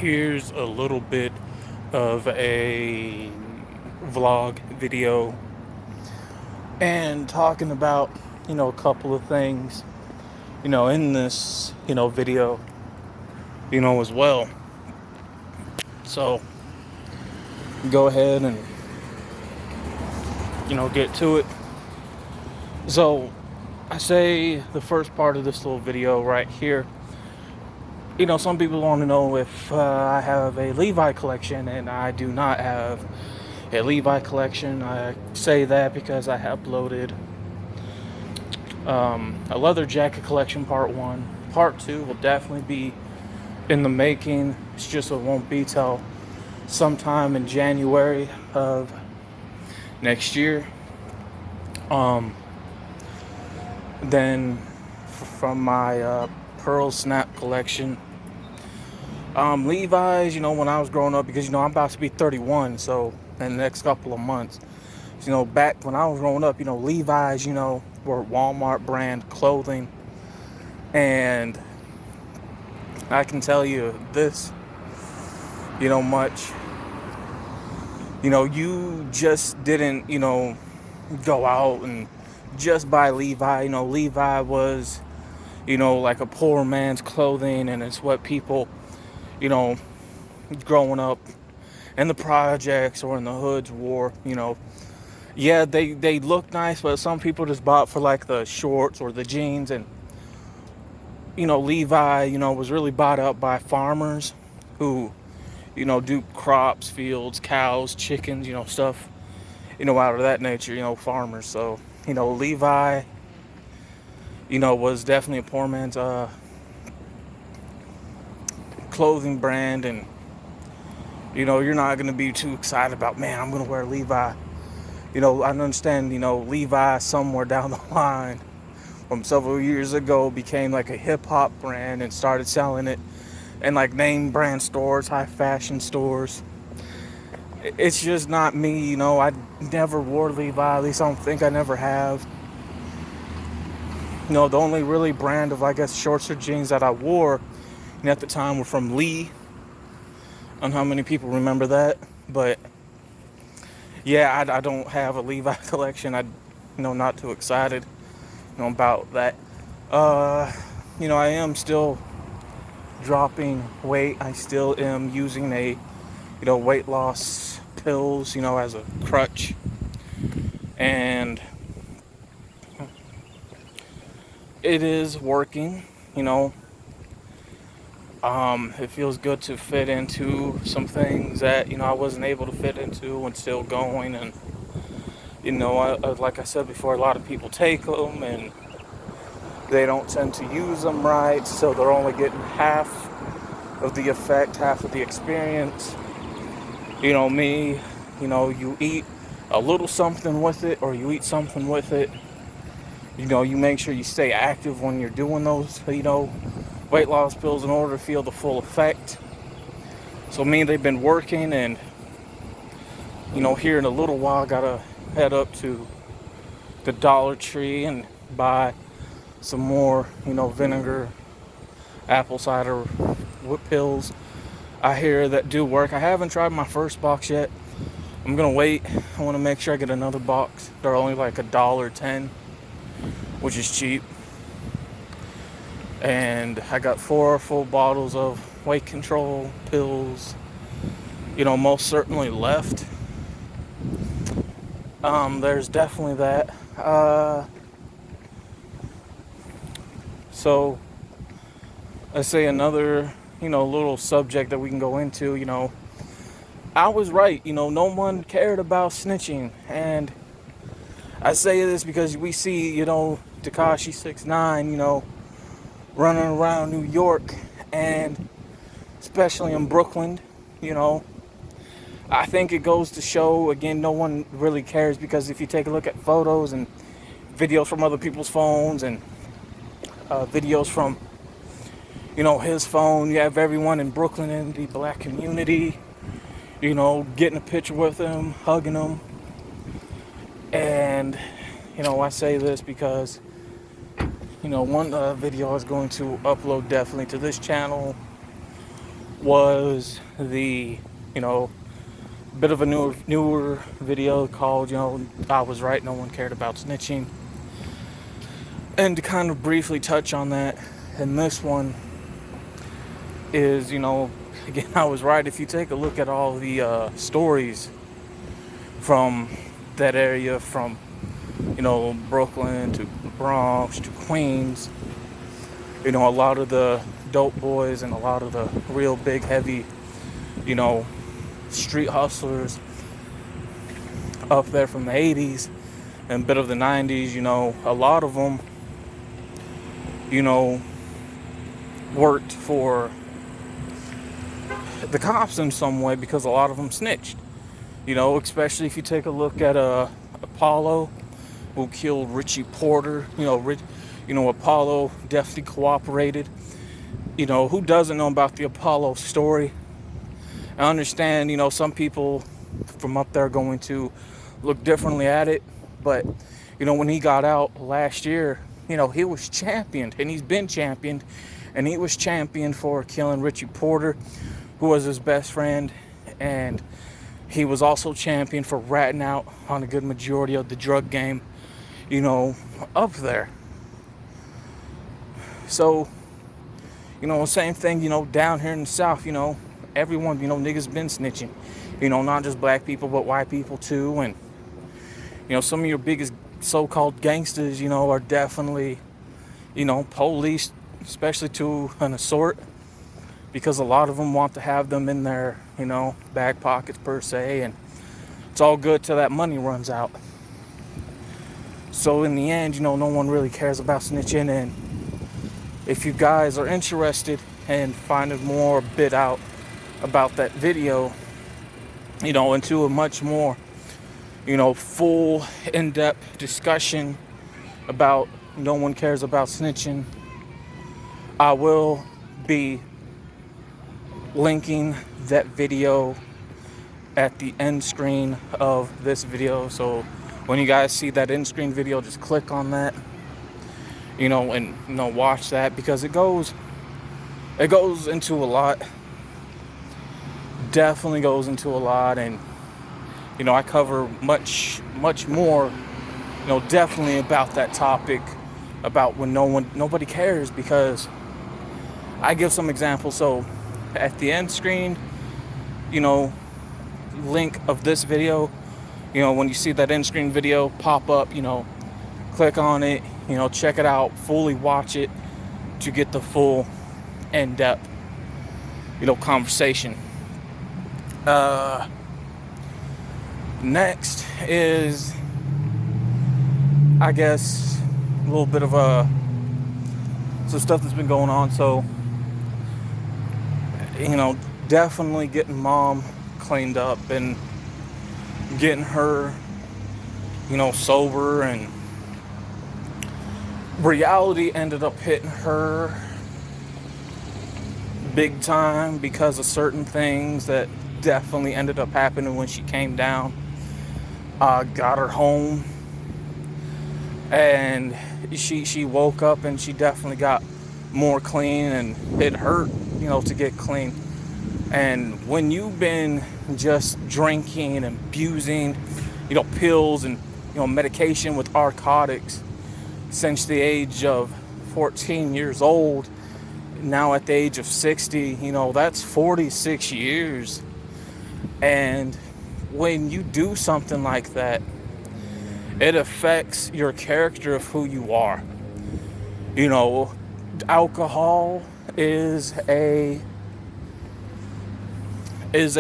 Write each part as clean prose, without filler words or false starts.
Here's a little bit of a vlog video and talking about, a couple of things, in this, video, as well. So go ahead and, get to it. So I say the first part of this little video right here. Some people want to know if I have a Levi collection, and I do not have a Levi collection. I say that because I have uploaded a leather jacket collection part 1. Part 2 will definitely be in the making. It's just it won't be till sometime in January of next year. Then from my Pearl Snap collection, Levi's, when I was growing up, because I'm about to be 31, so in the next couple of months, back when I was growing up, Levi's, were Walmart brand clothing. And I can tell you this, much, you just didn't, go out and just buy Levi. Levi was, like a poor man's clothing, and it's what people, growing up in the projects or in the hoods wore. Yeah, they look nice, but some people just bought for like the shorts or the jeans. And Levi, was really bought up by farmers who, do crops, fields, cows, chickens, stuff, out of that nature, farmers. So, Levi, was definitely a poor man's clothing brand. And, you're not going to be too excited about, man, I'm going to wear Levi. I understand, Levi somewhere down the line from several years ago became like a hip-hop brand and started selling it in like name brand stores, high fashion stores. It's just not me. I never wore Levi, at least I don't think I never have. The only really brand of, I guess, shorts or jeans that I wore at the time were from Lee. I don't know how many people remember that, but yeah, I don't have a Levi collection. Not too excited, about that. I am still dropping weight. I still am using a, weight loss pills, as a crutch. And it is working, it feels good to fit into some things that, I wasn't able to fit into and still going. And, like I said before, a lot of people take them and they don't tend to use them right. So they're only getting half of the effect, half of the experience. Me, you eat a little something with it, or you eat something with it. You make sure you stay active when you're doing those, weight loss pills in order to feel the full effect. So me, they've been working. And here in a little while I gotta head up to the Dollar Tree and buy some more, vinegar, apple cider pills. I hear that do work. I haven't tried my first box yet. I'm gonna wait. I want to make sure I get another box. They're only like $1.10, which is cheap. And I got 4 full bottles of weight control pills, most certainly left. There's definitely that. So I say another, little subject that we can go into. I was right. No one cared about snitching. And I say this because we see, Tekashi 6ix9ine, running around New York, and especially in Brooklyn. I think it goes to show, again, no one really cares, because if you take a look at photos and videos from other people's phones and videos from, his phone, you have everyone in Brooklyn in the black community, getting a picture with him, hugging him. And, I say this because, one video I was going to upload definitely to this channel was the, you know, bit of a newer video called, I Was Right, No One Cared About Snitching. And to kind of briefly touch on that, and this one is, again, I was right. If you take a look at all the stories from that area, from, Brooklyn to the Bronx to Queens, a lot of the dope boys and a lot of the real big, heavy, street hustlers up there from the 80s and a bit of the 90s, a lot of them, worked for the cops in some way because a lot of them snitched. Especially if you take a look at Apollo, who killed Richie Porter. Apollo definitely cooperated. Who doesn't know about the Apollo story? I understand, some people from up there are going to look differently at it, but, when he got out last year, he was championed, and he's been championed, and he was championed for killing Richie Porter, who was his best friend, and he was also championed for ratting out on a good majority of the drug game, up there. So, same thing, down here in the South, everyone, niggas been snitching, not just black people, but white people too. And, some of your biggest so-called gangsters, are definitely, police, especially to an assault, because a lot of them want to have them in their, back pockets per se, and it's all good till that money runs out. So in the end, no one really cares about snitching. And if you guys are interested and finding more a bit out about that video, into a much more, full, in-depth discussion about no one cares about snitching, I will be linking that video at the end screen of this video. So when you guys see that end screen video, just click on that, and watch that, because it goes into a lot. Definitely goes into a lot, and I cover much more, definitely about that topic, about when nobody cares, because I give some examples. So at the end screen, link of this video, when you see that end screen video pop up, click on it, check it out, fully watch it to get the full in-depth, conversation. Next is, I guess, a little bit of some stuff that's been going on. So, definitely getting mom cleaned up and getting her, sober, and reality ended up hitting her big time because of certain things that definitely ended up happening when she came down. Got her home, and she woke up, and she definitely got more clean, and it hurt, to get clean. And when you've been just drinking and abusing, pills and, medication with narcotics since the age of 14 years old, now at the age of 60, that's 46 years. And when you do something like that, it affects your character of who you are. Alcohol is a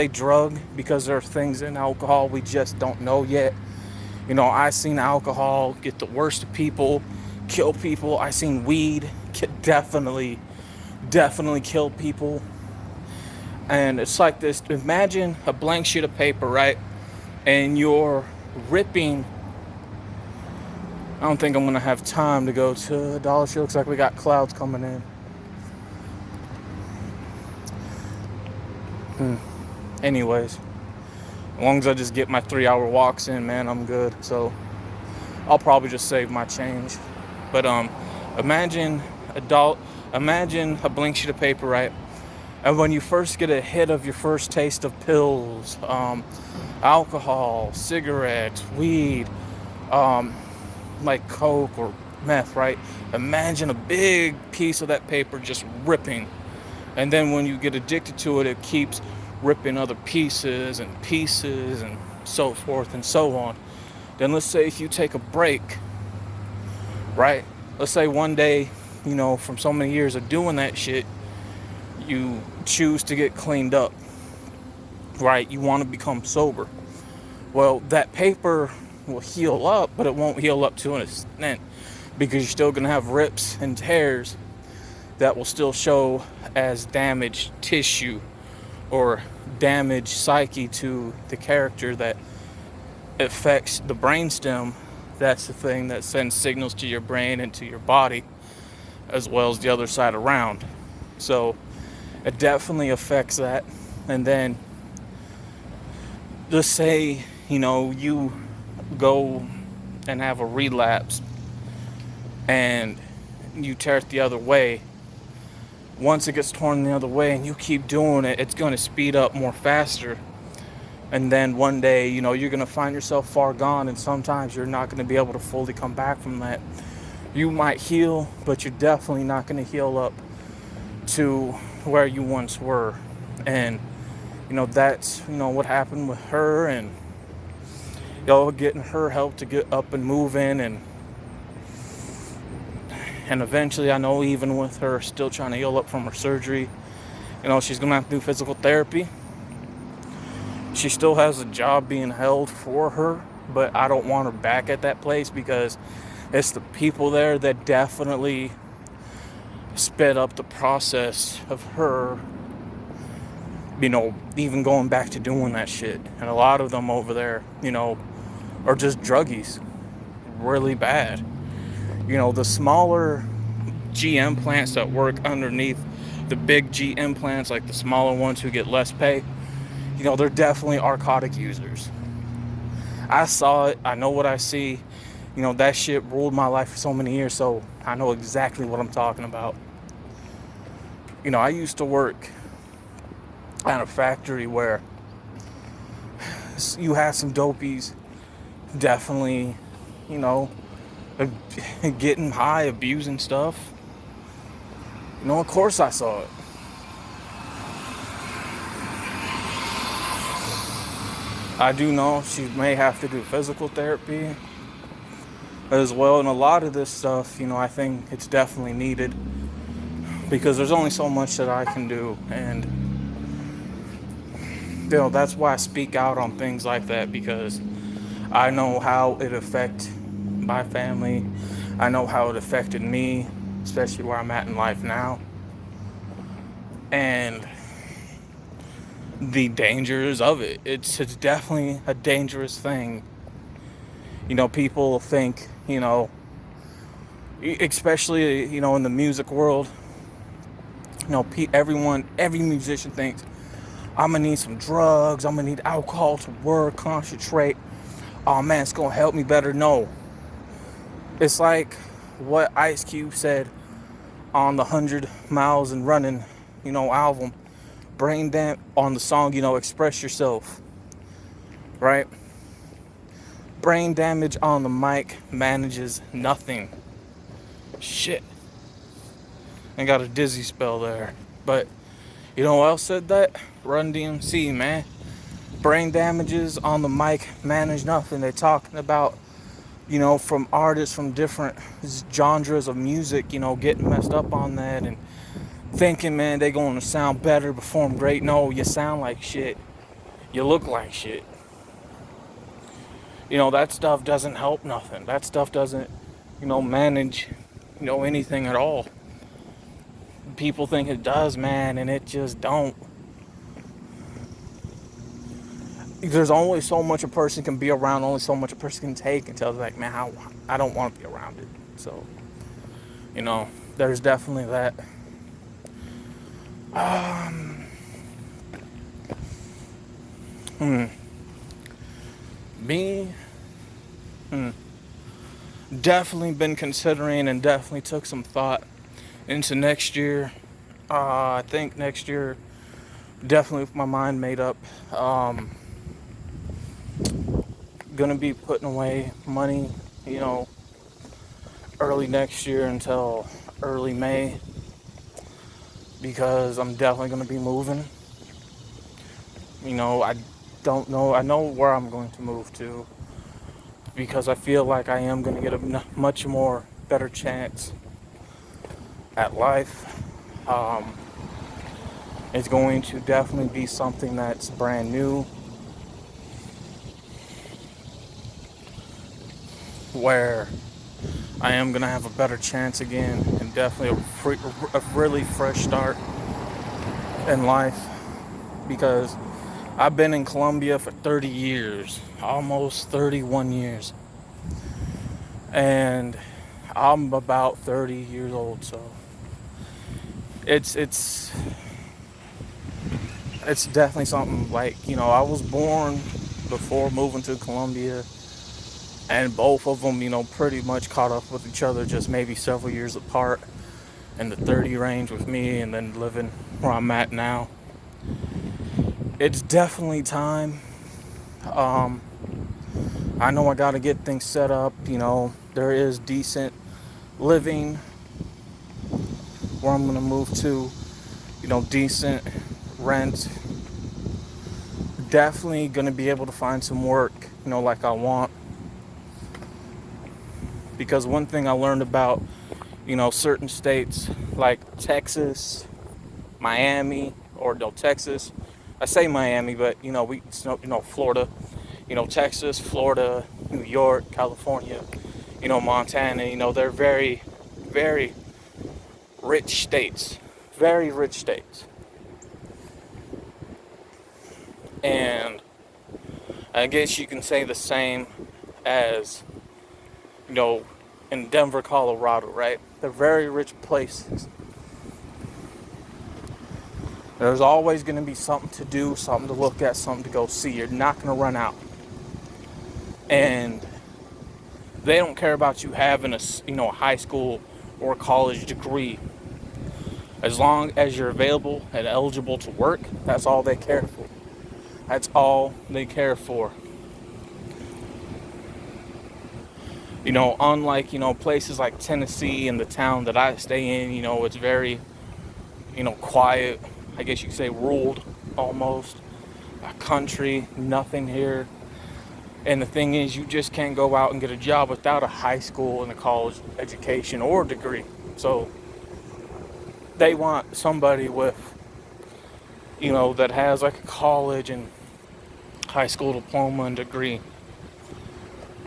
drug, because there are things in alcohol we just don't know yet. I seen alcohol get the worst of people, kill people. I seen weed definitely kill people. And it's like this: imagine a blank sheet of paper, right? And you're ripping. I don't think I'm gonna have time to go to a Dollar Tree. Looks like we got clouds coming in. Anyways, as long as I just get my 3-hour walks in, man, I'm good. So I'll probably just save my change. But imagine a blank sheet of paper, right? And when you first get a hit of your first taste of pills, alcohol, cigarettes, weed, like coke or meth, right? Imagine a big piece of that paper just ripping. And then when you get addicted to it, it keeps ripping other pieces and so forth and so on. Then let's say if you take a break, right? Let's say one day, from so many years of doing that shit, you choose to get cleaned up, right? You want to become sober. Well, that paper will heal up, but it won't heal up to an extent because you're still going to have rips and tears that will still show as damaged tissue or damaged psyche to the character that affects the brainstem. That's the thing that sends signals to your brain and to your body, as well as the other side around. So it definitely affects that. And then let's say, you go and have a relapse and you tear it the other way. Once it gets torn the other way and you keep doing it, it's going to speed up more faster. And then one day, you're going to find yourself far gone, and sometimes you're not going to be able to fully come back from that. You might heal, but you're definitely not going to heal up to where you once were. And, that's, what happened with her, and, getting her help to get up and moving. And eventually, I know even with her still trying to heal up from her surgery, she's going to have to do physical therapy. She still has a job being held for her, but I don't want her back at that place because it's the people there that definitely sped up the process of her, even going back to doing that shit. And a lot of them over there, are just druggies. Really bad. The smaller GM plants that work underneath the big GM plants, like the smaller ones who get less pay, they're definitely narcotic users. I saw it. I know what I see. That shit ruled my life for so many years, so I know exactly what I'm talking about. I used to work at a factory where you had some dopies definitely, getting high, abusing stuff. Of course I saw it. I do know she may have to do physical therapy as well. And a lot of this stuff, I think it's definitely needed because there's only so much that I can do. And, that's why I speak out on things like that, because I know how it affected my family. I know how it affected me, especially where I'm at in life now. And the dangers of it. It's definitely a dangerous thing. People think, especially, in the music world, every musician thinks, I'm gonna need some drugs, I'm gonna need alcohol to work, concentrate. Oh man, it's gonna help me better. No. It's like what Ice Cube said on the 100 Miles and Running, album. On the song, Express Yourself, right? Brain damage on the mic manages nothing. Shit. I got a dizzy spell there. But you know who else said that? Run DMC, man. Brain damages on the mic manage nothing. They're talking about, from artists from different genres of music, getting messed up on that and thinking, man, they going to sound better, perform great. No, you sound like shit. You look like shit. That stuff doesn't help nothing. That stuff doesn't, manage, anything at all. People think it does, man, and it just don't. There's only so much a person can be around, only so much a person can take until they're like, man, I don't want to be around it. So, there's definitely that. Definitely been considering and definitely took some thought into next year. I think next year definitely with my mind made up. Gonna be putting away money, you know, early next year until early May, because I'm definitely gonna be moving. You know, I don't know. I know where I'm going to move to, because I feel like I am going to get a much more better chance at life. Um, it's going to definitely be something that's brand new, where I am going to have a better chance again, and definitely a really fresh start in life, because I've been in Colombia for 30 years, almost 31 years, and I'm about 30 years old, so it's it's it's definitely something. Like, you know, I was born before moving to Colombia, and both of them, you know, pretty much caught up with each other, just maybe several years apart in the 30 range with me, and then living where I'm at now. It's definitely time. Um, I know I got to get things set up. You know, there is decent living where I'm gonna move to. You know, decent rent. Definitely gonna be able to find some work, you know, like I want. Because one thing I learned about, you know, certain states like Texas, Miami, or no, Texas. I say Miami, but you know, Florida, you know, Texas, Florida, New York, California, you know, Montana, you know, they're very, very rich states. Very rich states. And I guess you can say the same as, you know, in Denver, Colorado, right? They're very rich places. There's always going to be something to do, something to look at, something to go see. You're not going to run out. And they don't care about you having a high school or college degree. As long as you're available and eligible to work, that's all they care for. That's all they care for. You know, unlike, you know, places like Tennessee and the town that I stay in, you know, it's very, you know, quiet. I guess you could say ruled almost. A country, nothing here. And the thing is, you just can't go out and get a job without a high school and a college education or degree. So they want somebody with, you know, that has like a college and high school diploma and degree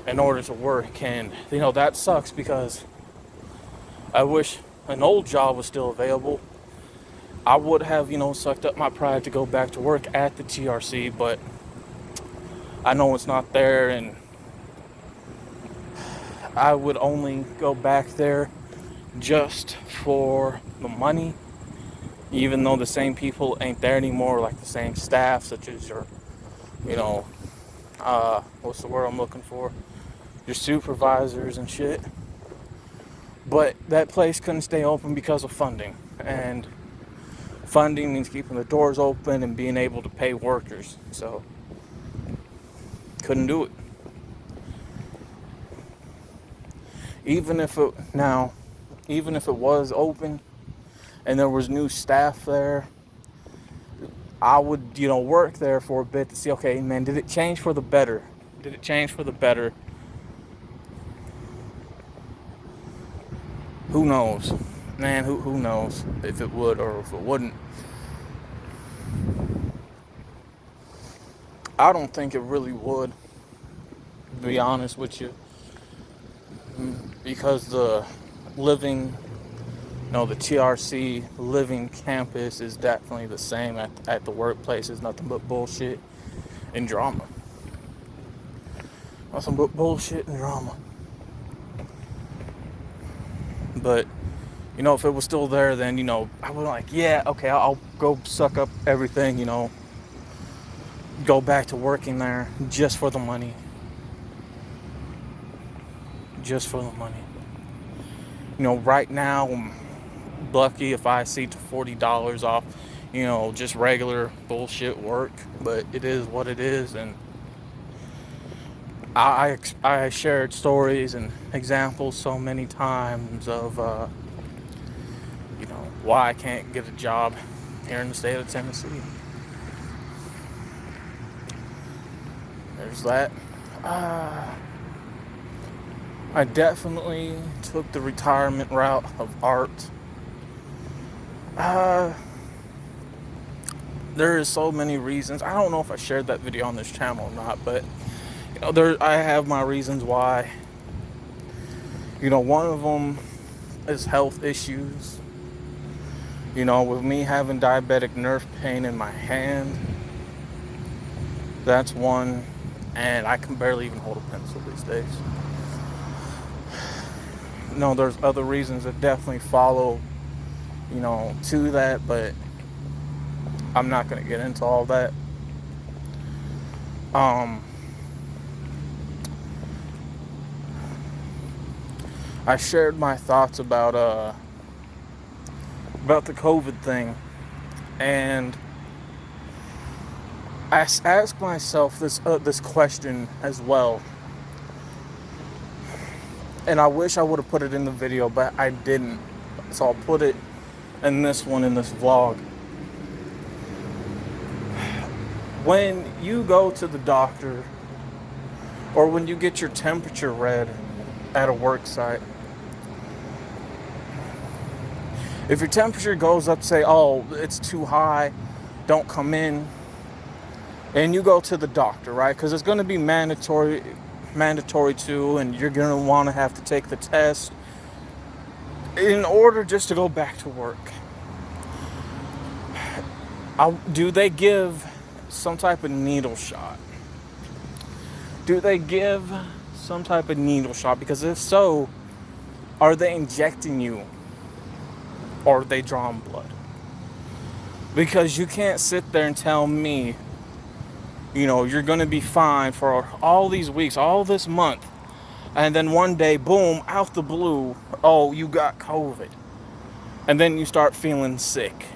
in order to work. And, you know, that sucks, because I wish an old job was still available. I would have, you know, sucked up my pride to go back to work at the TRC, but I know it's not there, and I would only go back there just for the money, even though the same people ain't there anymore, like the same staff, such as your, you know, what's the word I'm looking for? Your supervisors and shit. But that place couldn't stay open because of funding, and funding means keeping the doors open and being able to pay workers. So couldn't do it. Even if it was open and there was new staff there, I would, you know, work there for a bit to see, okay, man, did it change for the better? Did it change for the better? Who knows? Man, who knows if it would or if it wouldn't. I don't think it really would, to be honest with you. Because the living, you know, the TRC living campus is definitely the same at the workplace. It's nothing but bullshit and drama. Nothing but bullshit and drama. But, you know, if it was still there, then, you know, I would like, yeah, okay, I'll go suck up everything, you know, go back to working there just for the money. Just for the money. You know, right now, I'm lucky if I see to $40 off, you know, just regular bullshit work, but it is what it is. And I shared stories and examples so many times of, you know, why I can't get a job here in the state of Tennessee. There's that. I definitely took the retirement route of art. There is so many reasons. I don't know if I shared that video on this channel or not, but you know, I have my reasons why. You know, one of them is health issues. You know, with me having diabetic nerve pain in my hand, that's one, and I can barely even hold a pencil these days. No, there's other reasons that definitely follow, you know, to that, but I'm not going to get into all that. I shared my thoughts about the COVID thing, and I asked myself this question as well. And I wish I would have put it in the video, but I didn't. So I'll put it in this one, in this vlog. When you go to the doctor, or when you get your temperature read at a work site, if your temperature goes up, say, oh, it's too high, don't come in, and you go to the doctor, right? Because it's going to be mandatory too, and you're going to want to have to take the test in order just to go back to work. Do they give some type of needle shot? Do they give some type of needle shot? Because if so, are they injecting you, or are they drawing blood? Because you can't sit there and tell me, you know, you're going to be fine for all these weeks, all this month, and then one day, boom, out the blue, oh, you got COVID. And then you start feeling sick.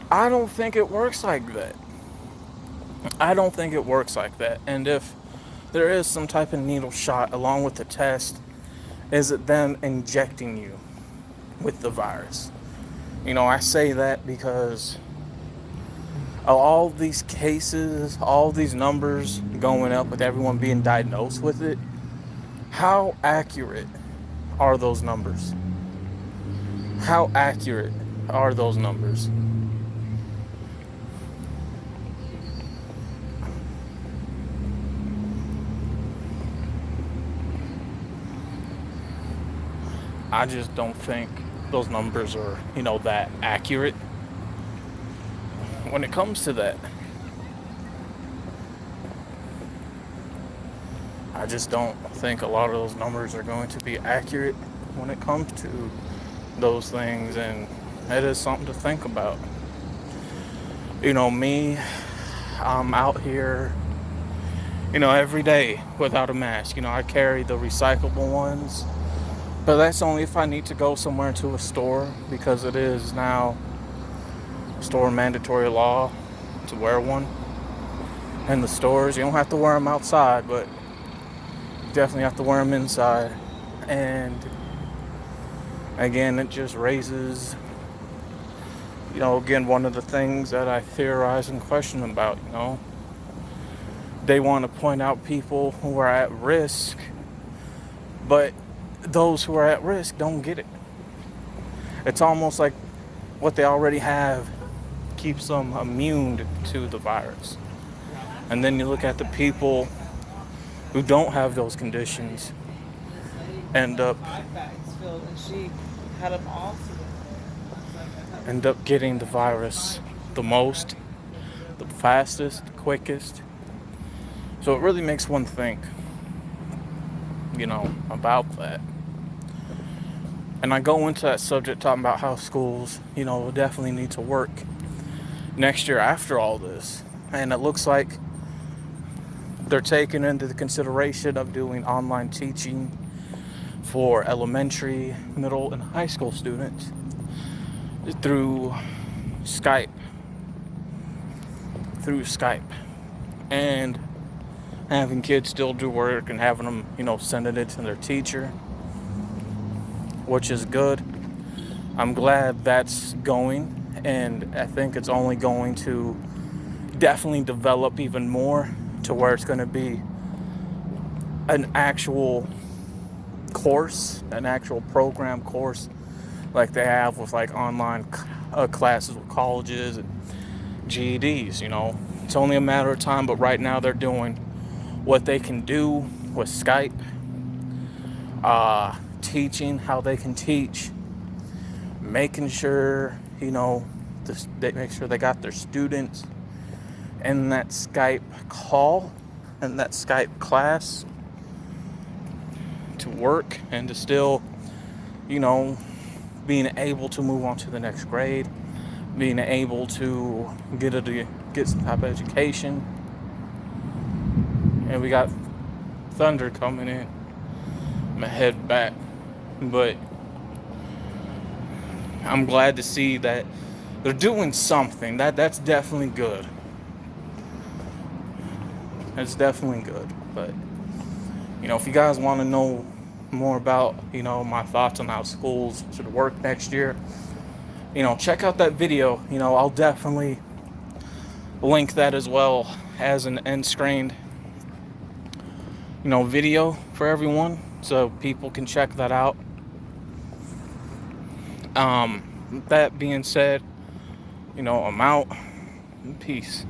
I don't think it works like that. I don't think it works like that. And if there is some type of needle shot along with the test, is it them injecting you with the virus? You know, I say that because all these cases, all these numbers going up with everyone being diagnosed with it, how accurate are those numbers? How accurate are those numbers? I just don't think those numbers are, you know, that accurate when it comes to that. I just don't think a lot of those numbers are going to be accurate when it comes to those things, and it is something to think about. You know, me, I'm out here, you know, every day without a mask. You know, I carry the recyclable ones, but that's only if I need to go somewhere to a store, because it is now store mandatory law to wear one in the stores. You don't have to wear them outside, but you definitely have to wear them inside. And again, it just raises, you know, again, one of the things that I theorize and question about, you know. They want to point out people who are at risk, but those who are at risk don't get it. It's almost like what they already have keeps them immune to the virus. And then you look at the people who don't have those conditions end up getting the virus the most, the fastest, the quickest. So it really makes one think, you know, about that. And I go into that subject talking about how schools, you know, will definitely need to work next year after all this. And it looks like they're taking into the consideration of doing online teaching for elementary, middle, and high school students through Skype. And having kids still do work and having them, sending it to their teacher, which is good. I'm glad that's going, and I think it's only going to definitely develop even more to where it's going to be an actual course, an actual program course, like they have with like online classes with colleges and GEDs. It's only a matter of time, but right now they're doing what they can do with Skype, teaching how they can teach, making sure they make sure they got their students in that Skype call and that Skype class to work, and to still being able to move on to the next grade, being able to get some type of education. And we got thunder coming in. I'm gonna head back, but I'm glad to see that they're doing something. That's definitely good. It's definitely good. But if you guys want to know more about my thoughts on how schools should work next year, check out that video. I'll definitely link that as well as an end screened video for everyone, so people can check that out. That being said, I'm out. Peace.